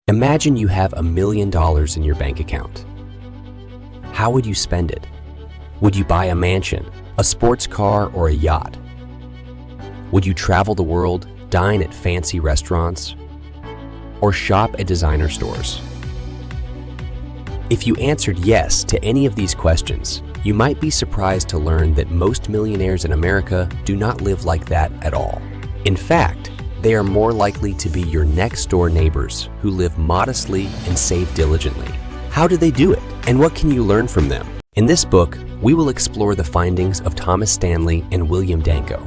Imagine you have $1 million in your bank account. How would you spend it? Would you buy a mansion, a sports car, or a yacht? Would you travel the world, dine at fancy restaurants, or shop at designer stores? If you answered yes to any of these questions, you might be surprised to learn that most millionaires in America do not live like that at all. In fact, they are more likely to be your next-door neighbors who live modestly and save diligently. How do they do it, and what can you learn from them? In this book, we will explore the findings of Thomas Stanley and William Danko,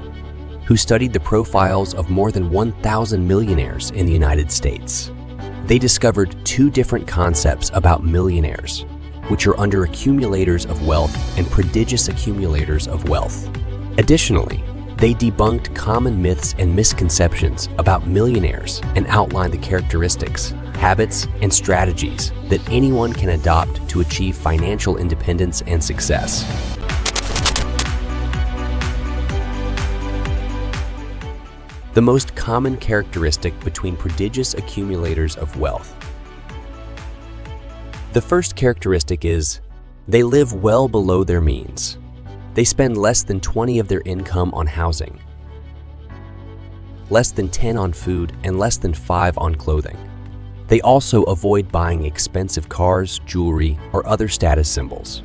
who studied the profiles of more than 1,000 millionaires in the United States. They discovered two different concepts about millionaires, which are under accumulators of wealth and prodigious accumulators of wealth. Additionally, they debunked common myths and misconceptions about millionaires and outlined the characteristics, habits, and strategies that anyone can adopt to achieve financial independence and success. The most common characteristic between prodigious accumulators of wealth. The first characteristic is they live well below their means. They spend less than 20 of their income on housing, less than 10 on food, and less than 5 on clothing. They also avoid buying expensive cars, jewelry, or other status symbols.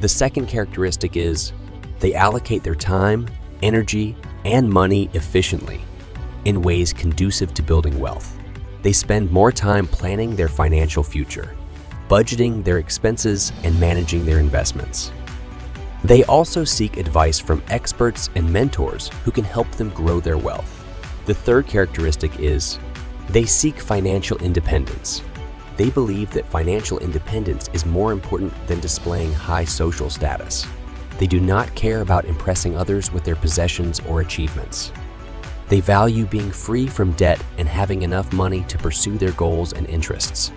The second characteristic is they allocate their time, energy, and money efficiently in ways conducive to building wealth. They spend more time planning their financial future, budgeting their expenses, and managing their investments. They also seek advice from experts and mentors who can help them grow their wealth. The third characteristic is they seek financial independence. They believe that financial independence is more important than displaying high social status. They do not care about impressing others with their possessions or achievements. They value being free from debt and having enough money to pursue their goals and interests.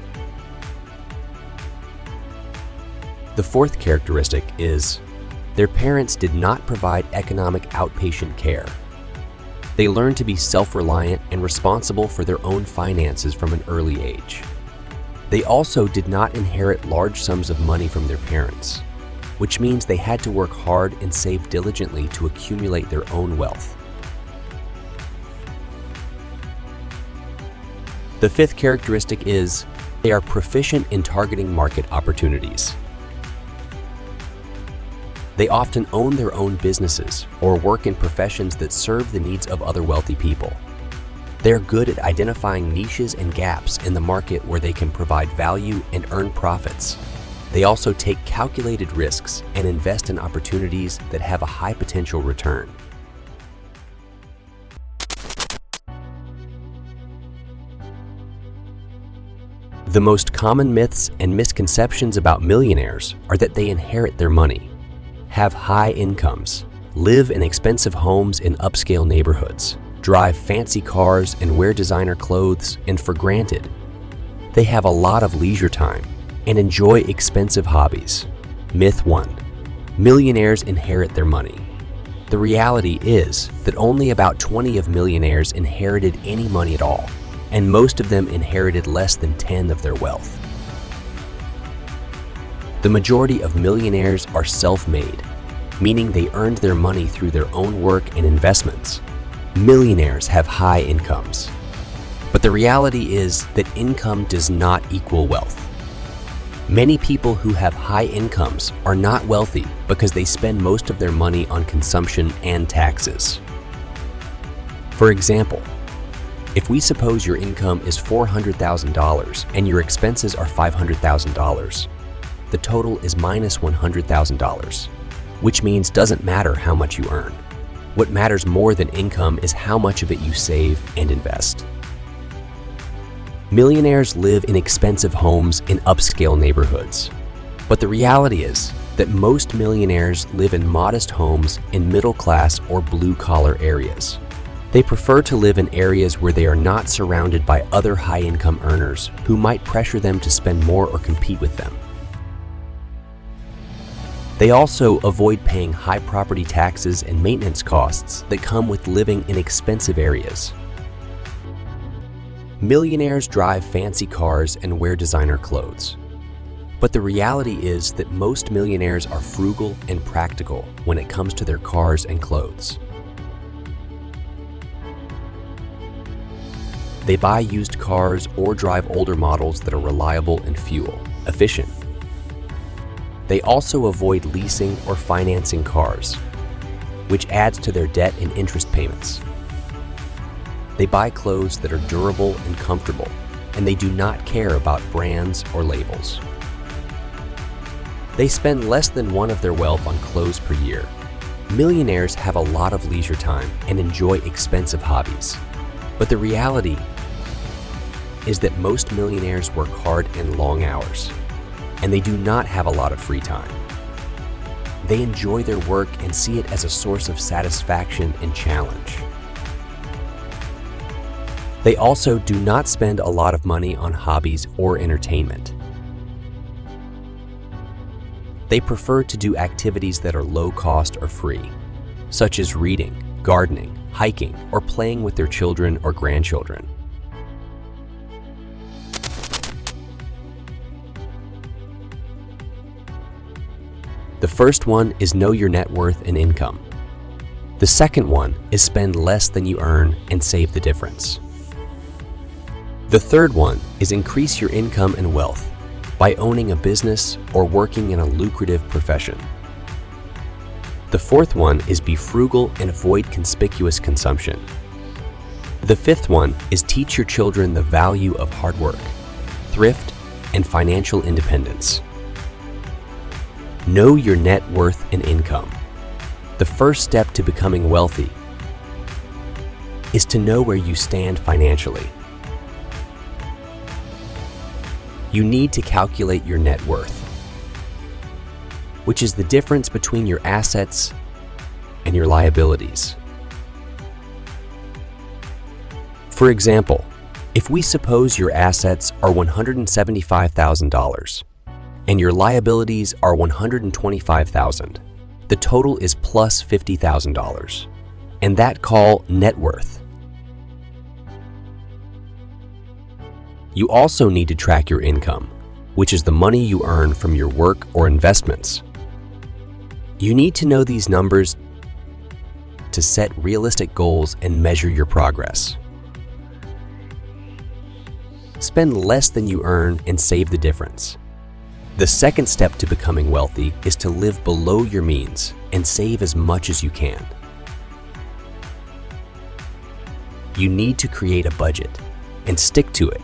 The fourth characteristic is their parents did not provide economic outpatient care. They learned to be self-reliant and responsible for their own finances from an early age. They also did not inherit large sums of money from their parents, which means they had to work hard and save diligently to accumulate their own wealth. The fifth characteristic is they are proficient in targeting market opportunities. They often own their own businesses or work in professions that serve the needs of other wealthy people. They are good at identifying niches and gaps in the market where they can provide value and earn profits. They also take calculated risks and invest in opportunities that have a high potential return. The most common myths and misconceptions about millionaires are that they inherit their money, have high incomes, live in expensive homes in upscale neighborhoods, drive fancy cars and wear designer clothes, and for granted, they have a lot of leisure time and enjoy expensive hobbies. Myth 1. Millionaires inherit their money. The reality is that only about 20 of millionaires inherited any money at all, and most of them inherited less than 10 of their wealth. The majority of millionaires are self-made, meaning they earned their money through their own work and investments. Millionaires have high incomes. But the reality is that income does not equal wealth. Many people who have high incomes are not wealthy because they spend most of their money on consumption and taxes. For example, if we suppose your income is $400,000 and your expenses are $500,000, the total is minus $100,000, which means doesn't matter how much you earn. What matters more than income is how much of it you save and invest. Millionaires live in expensive homes in upscale neighborhoods. But the reality is that most millionaires live in modest homes in middle-class or blue-collar areas. They prefer to live in areas where they are not surrounded by other high-income earners who might pressure them to spend more or compete with them. They also avoid paying high property taxes and maintenance costs that come with living in expensive areas. Millionaires drive fancy cars and wear designer clothes. But the reality is that most millionaires are frugal and practical when it comes to their cars and clothes. They buy used cars or drive older models that are reliable and fuel efficient. They also avoid leasing or financing cars, which adds to their debt and interest payments. They buy clothes that are durable and comfortable, and they do not care about brands or labels. They spend less than one of their wealth on clothes per year. Millionaires have a lot of leisure time and enjoy expensive hobbies. But the reality is that most millionaires work hard and long hours, and they do not have a lot of free time. They enjoy their work and see it as a source of satisfaction and challenge. They also do not spend a lot of money on hobbies or entertainment. They prefer to do activities that are low cost or free, such as reading, gardening, hiking, or playing with their children or grandchildren. The first one is know your net worth and income. The second one is spend less than you earn and save the difference. The third one is increase your income and wealth by owning a business or working in a lucrative profession. The fourth one is be frugal and avoid conspicuous consumption. The fifth one is teach your children the value of hard work, thrift, and financial independence. Know your net worth and income. The first step to becoming wealthy is to know where you stand financially. You need to calculate your net worth, which is the difference between your assets and your liabilities. For example, if we suppose your assets are $175,000 and your liabilities are $125,000, the total is plus $50,000, and that call net worth. You also need to track your income, which is the money you earn from your work or investments. You need to know these numbers to set realistic goals and measure your progress. Spend less than you earn and save the difference. The second step to becoming wealthy is to live below your means and save as much as you can. You need to create a budget and stick to it.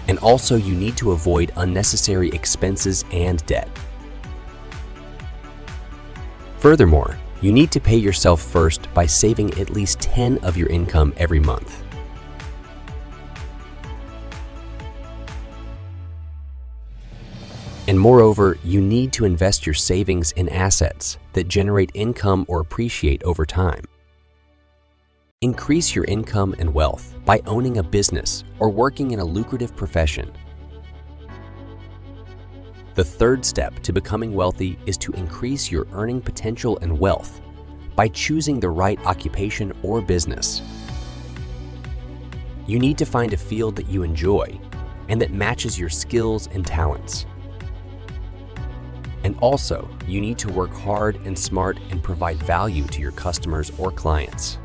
And also, you need to avoid unnecessary expenses and debt. Furthermore, you need to pay yourself first by saving at least 10% of your income every month. And moreover, you need to invest your savings in assets that generate income or appreciate over time. Increase your income and wealth by owning a business or working in a lucrative profession. The third step to becoming wealthy is to increase your earning potential and wealth by choosing the right occupation or business. You need to find a field that you enjoy and that matches your skills and talents. And also, you need to work hard and smart and provide value to your customers or clients.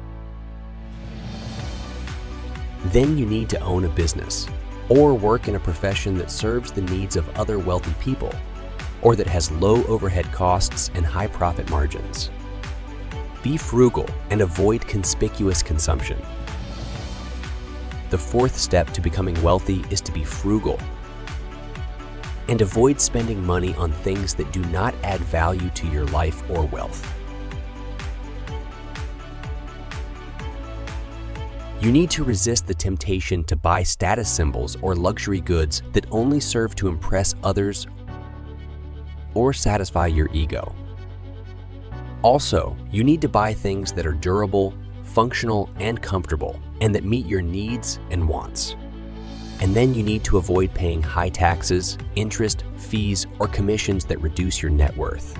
Then you need to own a business or work in a profession that serves the needs of other wealthy people or that has low overhead costs and high profit margins. Be frugal and avoid conspicuous consumption. The fourth step to becoming wealthy is to be frugal and avoid spending money on things that do not add value to your life or wealth. You need to resist the temptation to buy status symbols or luxury goods that only serve to impress others or satisfy your ego. Also, you need to buy things that are durable, functional, and comfortable, and that meet your needs and wants. And then you need to avoid paying high taxes, interest, fees, or commissions that reduce your net worth.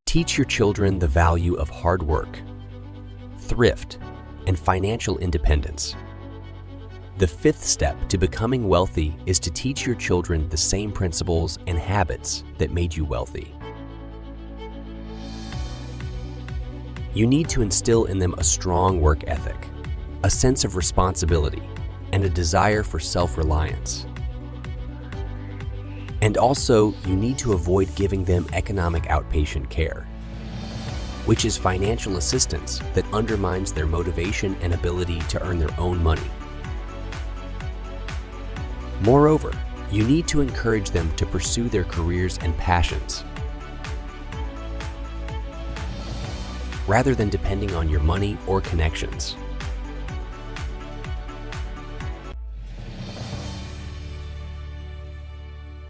Teach your children the value of hard work, thrift, and financial independence. The fifth step to becoming wealthy is to teach your children the same principles and habits that made you wealthy. You need to instill in them a strong work ethic, a sense of responsibility, and a desire for self-reliance. And also, you need to avoid giving them economic outpatient care, which is financial assistance that undermines their motivation and ability to earn their own money. Moreover, you need to encourage them to pursue their careers and passions, rather than depending on your money or connections.